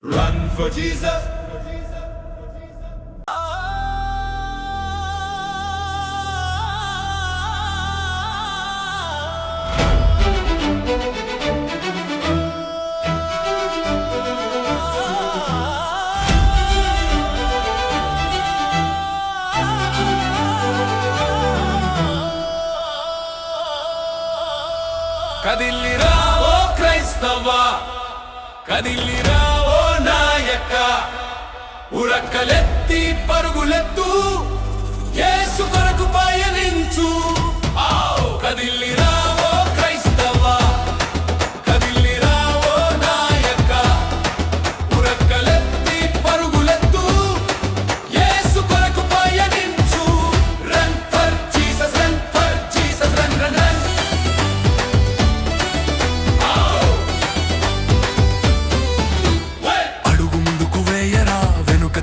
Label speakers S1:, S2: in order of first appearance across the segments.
S1: Run for Jesus. కదిల్లిరా ఓ క్రైస్తవా, కదిల్లిరా ఓ నాయక, ఉరక్కలెత్తి పరుగులెత్తు, యేసు కొరకు పయనించు. కదిల్లిరా ఓ క్రైస్తవా, కదిల్లిరా ఓ నాయక, ఉరక్కలెత్తి పరుగులెత్తు, యేసు కొరకు పయనించు. Run for Jesus, run for Jesus, run run run.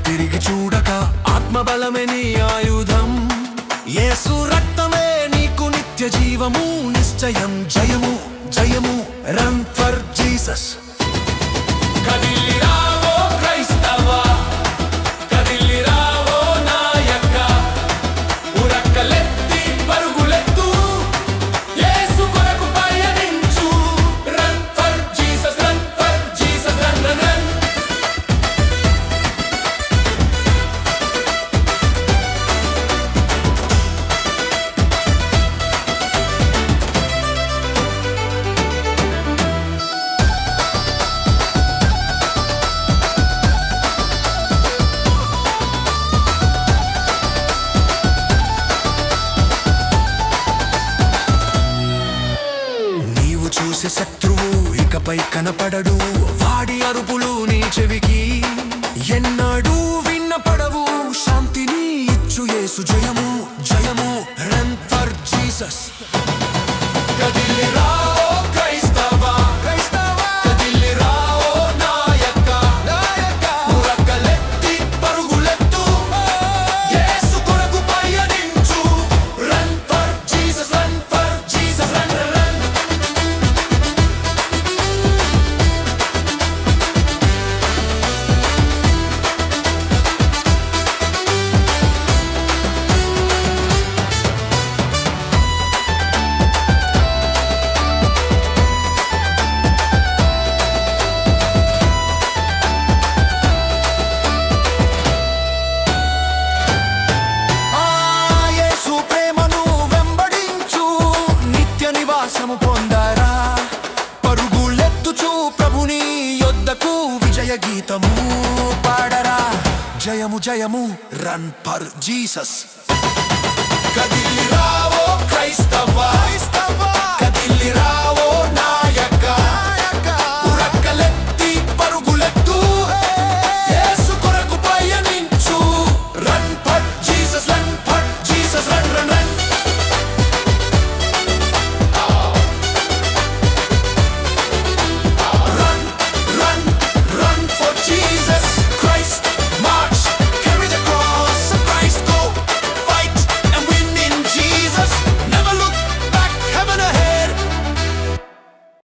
S2: తిరిగి చూడక ఆత్మబలమే నీ ఆయుధం, యేసు రక్తమే నీకు నిత్య జీవము, నిశ్చయం జయము జయము. Run for Jesus.
S1: కదిల్లిరా ఓ క్రైస్తవా, కదిల్లిరా ఓ నాయక, ఉరక్కలెత్తి పరుగులెత్తు, యేసు కొరకు పయనించు. Run for Jesus, run for Jesus, run run run.
S2: చూసే శత్రువు ఇకపై కనపడడు, వాడి అరుపులు నీ చెవికి ఎన్నడూ విన్నపడవు. శాంతిని ఇచ్చు యేసు జయము జయము. Run for Jesus.
S1: కదిల్లిరా ఓ క్రైస్తవా, కదిల్లిరా ఓ నాయక, ఉరక్కలెత్తి పరుగులెత్తు, యేసు కొరకు పయనించు. Run for Jesus, run for Jesus, run run run.
S2: పొందరా పరుగులెత్తుచు ప్రభుని యొద్దకు విజయ గీతము పాడరా. జయము జయము. Run for Jesus.
S1: కదిల్లిరా ఓ క్రైస్తవా,